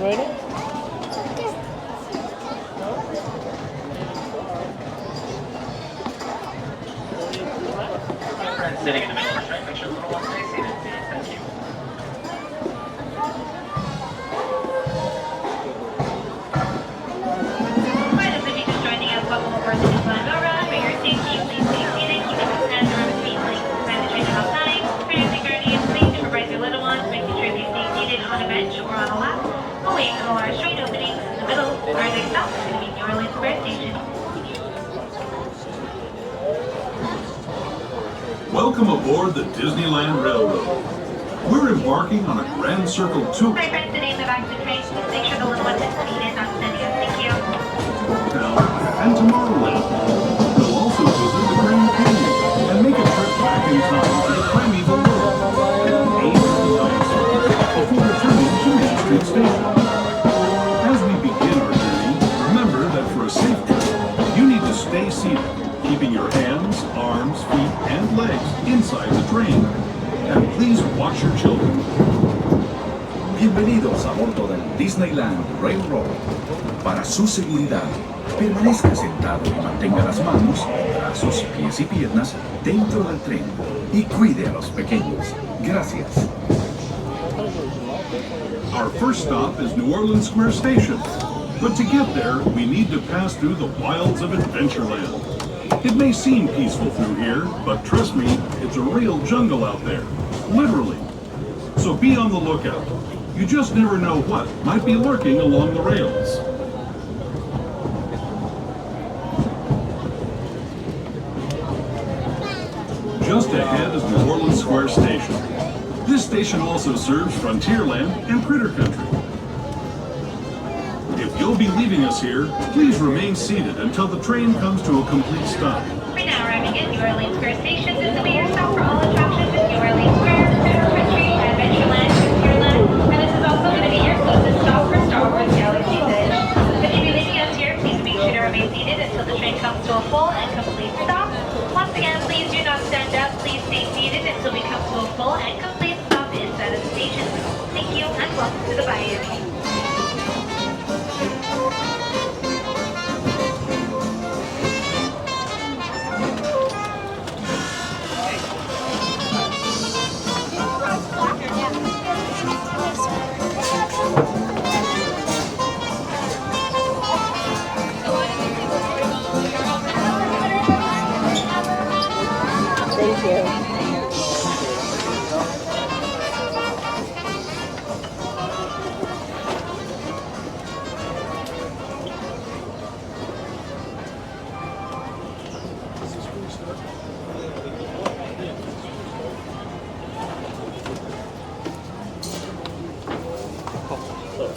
Ready? Sitting in the middle of the train, make sure the little ones stay seated, please. Thank you. Hi, this is just joining us. Welcome aboard the Disneyland Railroad. For your safety, please stay seated, keeping the hands around the feet length inside the train at all times. Parents and guardians, please supervise your little ones, making sure they stay seated on a bench or on a lap. Away from the large train openings in the middle. Our next stop is going to be New Orleans Square Station. Welcome aboard the Disneyland Railroad. We're embarking on a grand circle tour. Hi friends, today in the back of the train, please make sure the little ones are seated, not standing up. Thank you. Toontown and Tomorrowland. We'll also visit the Grand Canyon and make a trip back in time to the Primeval world and aid the dinosaurs before returning to Main Street Station. As we begin our journey, remember that for a safe trip, you need to stay seated, keeping your hands, arms, feet, and legs inside the train. And please watch your children. Bienvenidos a bordo del Disneyland Railroad. Para su seguridad, permanezca sentado y mantenga las manos, brazos, pies y piernas dentro del tren y cuide a los pequeños. Gracias. Our first stop is New Orleans Square Station. But to get there, we need to pass through the wilds of Adventureland. It may seem peaceful through here, but trust me, it's a real jungle out there. Literally. So be on the lookout. You just never know what might be lurking along the rails. Just ahead is New Orleans Square Station. This station also serves Frontierland and Critter Country. If you'll be leaving us here, please remain seated until the train comes to a complete stop. We're now arriving at New Orleans Square Station. This will be your stop for all attractions at New Orleans Square, Critter Country, Adventureland, Frontierland, and this is also going to be your closest stop for Star Wars Galaxy's Edge. If you'll be leaving us here, please make sure to remain seated until the train comes to a full and complete stop. Once again, please do not stand up. Please stay seated until we come to a full and complete stop inside of the station. Thank you and welcome to the Bayou. Thank you.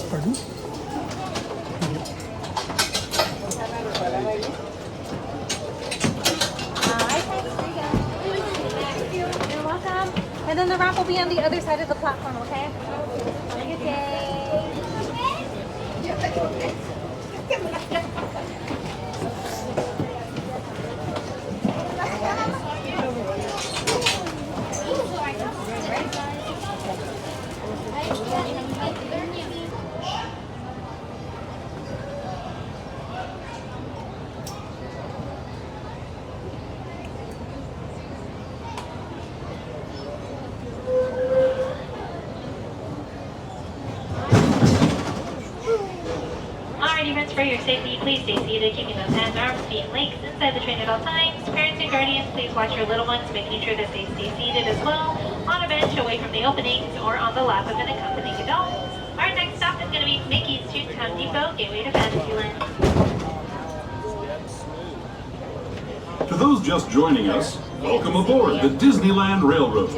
Pardon? You're welcome. And then the ramp will be on the other side of the platform, okay? Have a good day. Alrighty, friends, for your safety, please stay seated, keeping those hands, arms, feet, and legs inside the train at all times. Parents and guardians, please watch your little ones, making sure that they stay seated as well, on a bench away from the openings, or on the lap of an accompanying adult. Our next stop is going to be Mickey's Toontown Depot, gateway to Fantasyland. To those just joining us, welcome aboard the Disneyland Railroad.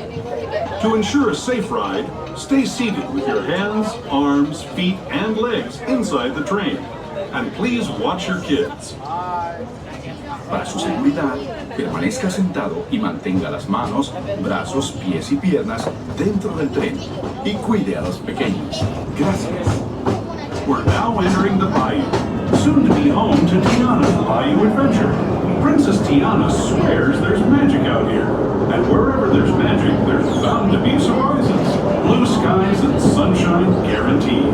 To ensure a safe ride, stay seated with your hands, arms, feet, and legs inside the train. And please watch your kids. Para su seguridad, permanezca sentado y mantenga las manos, brazos, pies y piernas dentro del tren y cuide a los pequeños. Gracias. We're now entering the Bayou, soon to be home to Tiana's Bayou Adventure. Princess Tiana swears there's magic out here, and wherever there's magic, there's bound to be surprises. Blue skies and sunshine guaranteed.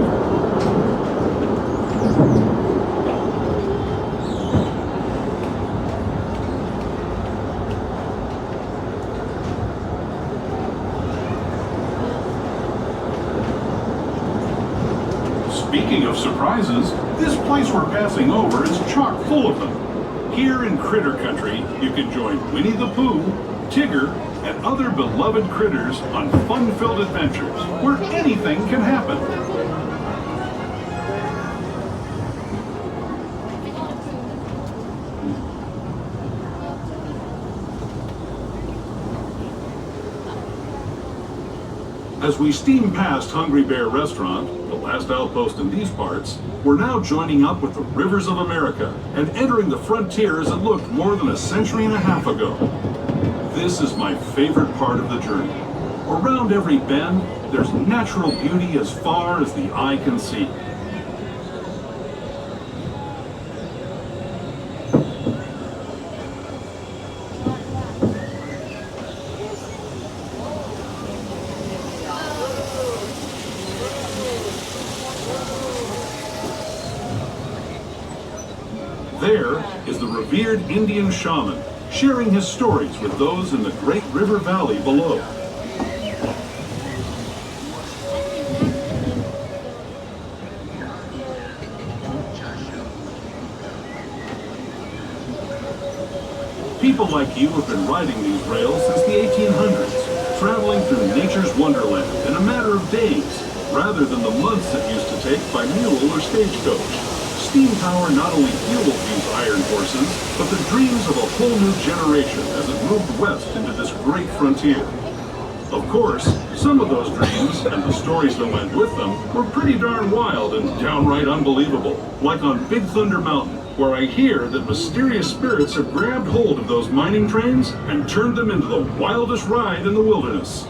Speaking of surprises, this place we're passing over is chock full of them. Here in Critter Country, you can join Winnie the Pooh, Tigger, and other beloved critters on fun-filled adventures where anything can happen. As we steam past Hungry Bear Restaurant, the last outpost in these parts, we're now joining up with the rivers of America and entering the frontier as it looked more than a century and a half ago. This is my favorite part of the journey. Around every bend, there's natural beauty as far as the eye can see. There is the revered Indian shaman, sharing his stories with those in the Great River Valley below. People like you have been riding these rails since the 1800s, traveling through nature's wonderland in a matter of days, rather than the months it used to take by mule or stagecoach. Steam power not only fueled these iron horses, but the dreams of a whole new generation as it moved west into this great frontier. Of course, some of those dreams and the stories that went with them were pretty darn wild and downright unbelievable, like on Big Thunder Mountain, where I hear that mysterious spirits have grabbed hold of those mining trains and turned them into the wildest ride in the wilderness.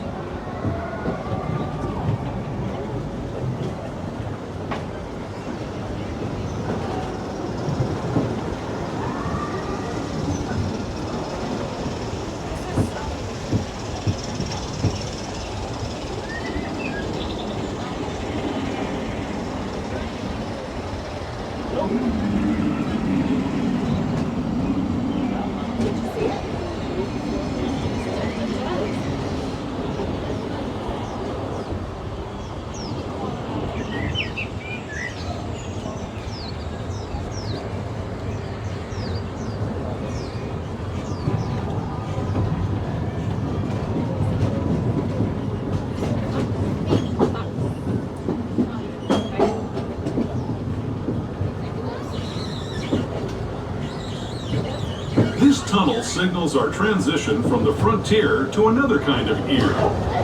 This tunnel signals our transition from the frontier to another kind of ear,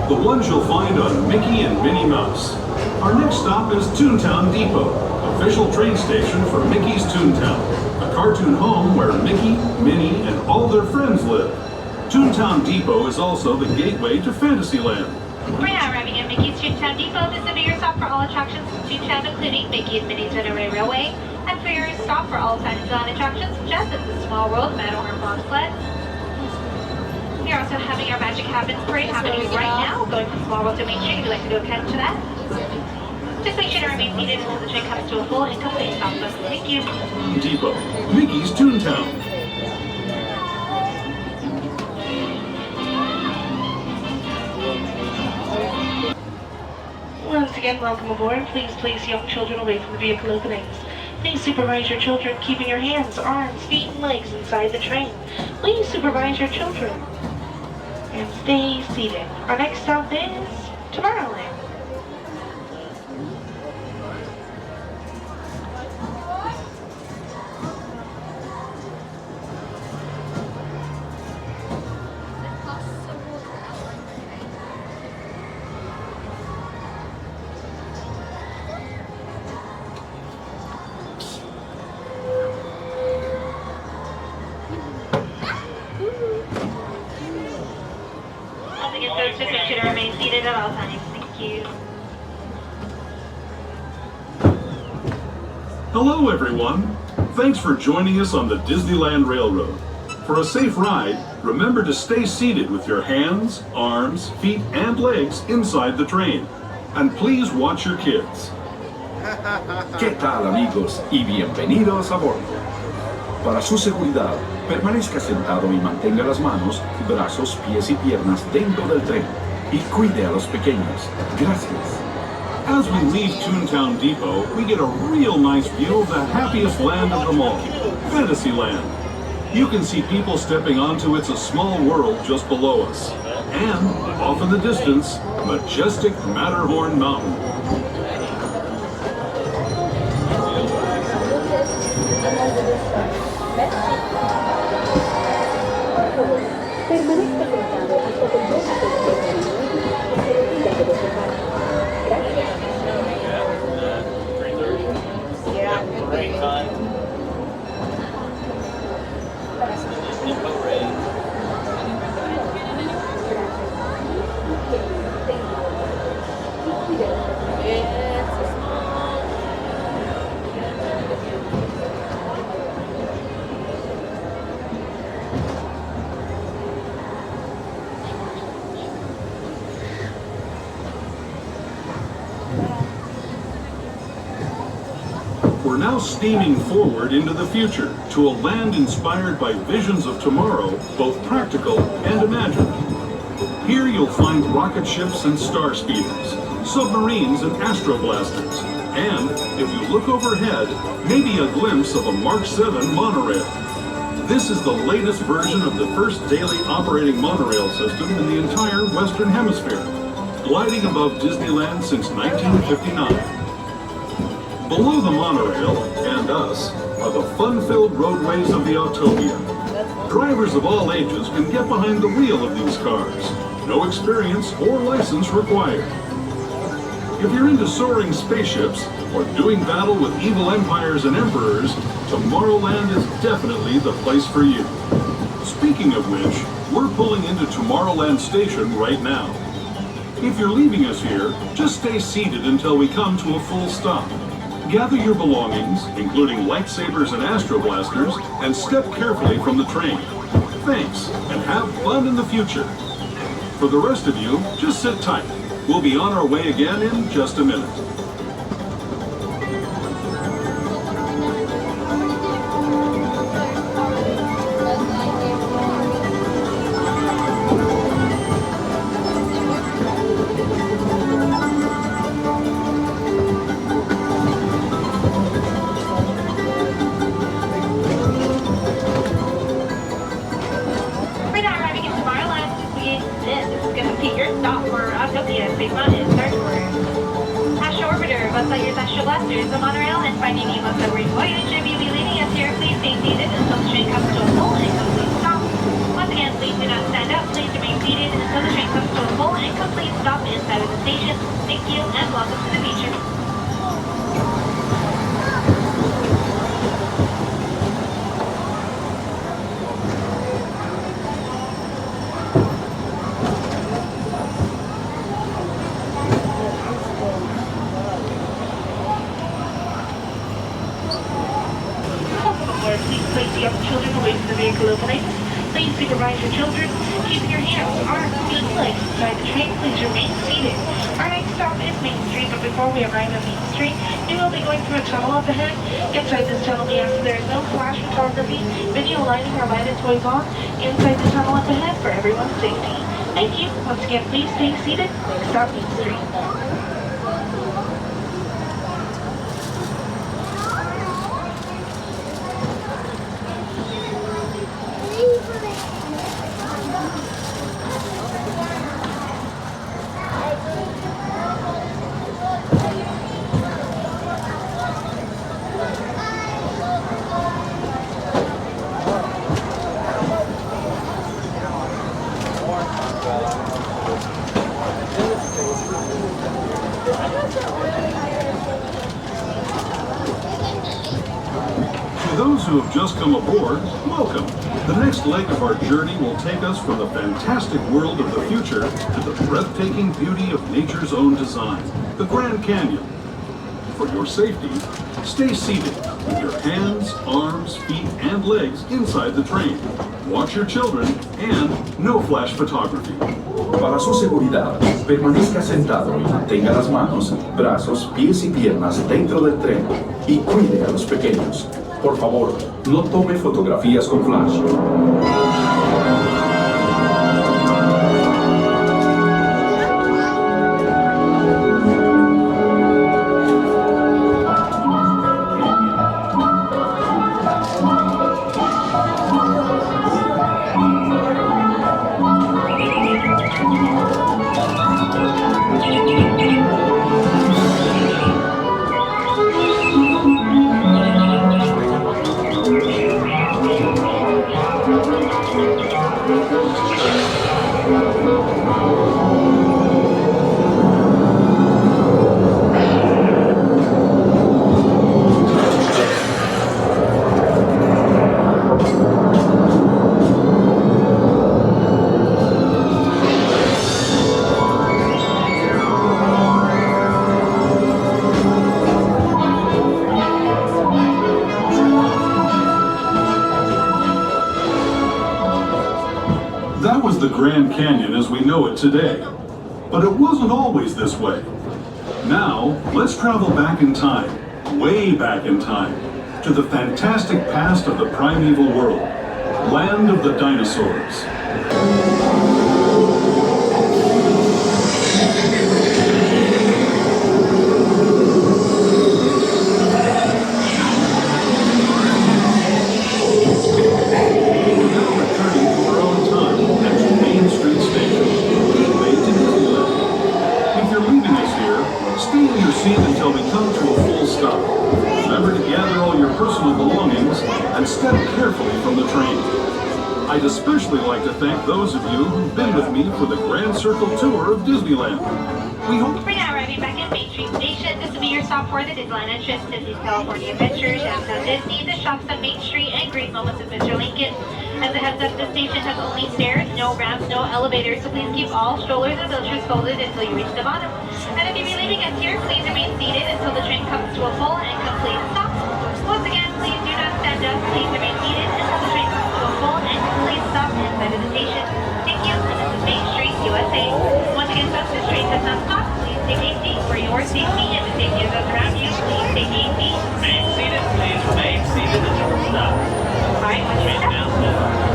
the ones you'll find on Mickey and Minnie Mouse. Our next stop is Toontown Depot, official train station for Mickey's Toontown, a cartoon home where Mickey, Minnie, and all their friends live. Toontown Depot is also the gateway to Fantasyland. We're now arriving at Mickey's Toontown Depot. This will be your stop for all attractions in Toontown, including Mickey and Minnie's Runaway Railway, and for your stop for all Disneyland attractions, such as the Small World Matterhorn Bobsled. We are also having our Magic Happens parade happening right now, going from Small World to Main Street. If you'd like to go attend to that, just make sure to remain seated until the train comes to a full and complete stop. Thank you. Depot, Mickey's Toontown. Once again, welcome aboard. Please place young children away from the vehicle openings. Please supervise your children, keeping your hands, arms, feet, and legs inside the train. Please supervise your children. And stay seated. Our next stop is Tomorrowland. Folks, just make sure to remain seated at all times. Thank you. Hello everyone! Thanks for joining us on the Disneyland Railroad. For a safe ride, remember to stay seated with your hands, arms, feet, and legs inside the train. And please watch your kids. ¿Qué tal, amigos? Y bienvenidos a bordo. Para su seguridad, permanezca sentado y mantenga las manos, brazos, pies y piernas dentro del tren. Y cuide a los pequeños. Gracias. As we leave Toontown Depot, we get a real nice view of the happiest land of them all, Fantasyland. You can see people stepping onto It's a Small World just below us. And, off in the distance, majestic Matterhorn Mountain. Great time. We're now steaming forward into the future to a land inspired by visions of tomorrow, both practical and imagined. Here you'll find rocket ships and star speeders, submarines and astroblasters, and, if you look overhead, maybe a glimpse of a Mark 7 monorail. This is the latest version of the first daily operating monorail system in the entire Western Hemisphere, gliding above Disneyland since 1959. Below the monorail, and us, are the fun-filled roadways of the Autopia. Drivers of all ages can get behind the wheel of these cars. No experience or license required. If you're into soaring spaceships or doing battle with evil empires and emperors, Tomorrowland is definitely the place for you. Speaking of which, we're pulling into Tomorrowland Station right now. If you're leaving us here, just stay seated until we come to a full stop. Gather your belongings, including lightsabers and astroblasters, and step carefully from the train. Thanks, and have fun in the future. For the rest of you, just sit tight. We'll be on our way again in just a minute. The monorail and finding you a submarine voyage. If you be leaving us here, please stay seated until the train comes to a full and complete stop. Once again, please do not stand up. Please remain seated until the train comes to a full and complete stop inside of the station. Thank you and welcome to the future. Please place the young children away from the vehicle openings. Please supervise your children, keeping your hands, arms, feet, legs inside the train. Please remain seated. Our next stop is Main Street, but before we arrive at Main Street, we will be going through a tunnel up ahead. Inside this tunnel, we ask that there is no flash photography, video lighting, or lighted toys on inside the tunnel up ahead for everyone's safety. Thank you. Once again, please stay seated. Next stop, Main Street. To those who have just come aboard, welcome. The next leg of our journey will take us from the fantastic world of the future to the breathtaking beauty of nature's own design, the Grand Canyon. For your safety, stay seated with your hands, arms, feet, and legs inside the train. Watch your children and no flash photography. Para su seguridad, permanezca sentado y mantenga las manos, brazos, pies y piernas dentro del tren y cuide a los pequeños. Por favor, no tome fotografías con flash. Grand Canyon as we know it today. But it wasn't always this way. Now, let's travel back in time, way back in time, to the fantastic past of the primeval world, land of the dinosaurs. Until we come to a full stop. Remember to gather all your personal belongings and step carefully from the train. I'd especially like to thank those of you who've been with me for the Grand Circle Tour of Disneyland. We hope... We're now arriving back at Main Street Station. This will be your stop for the Disneyland entrance, Disney's California Adventures, Downtown Disney, the shops on Main Street, and great moments with Mr. Lincoln. As a heads up, this station has only stairs, no ramps, no elevators, so please keep all strollers and wheelchairs folded until you reach the bottom. And if you're leaving us here, please remain seated until the train comes to a full and complete stop. Once again, please do not stand up. Please remain seated until the train comes to a full and complete stop inside of the station. Thank you, and this is Main Street, U.S.A. Once again, folks, this train does not stop. Please take a seat for your safety and the safety of those around you. Please take a seat. Remain seated, please remain seated until we stop. All right, what's your Train step? announcement.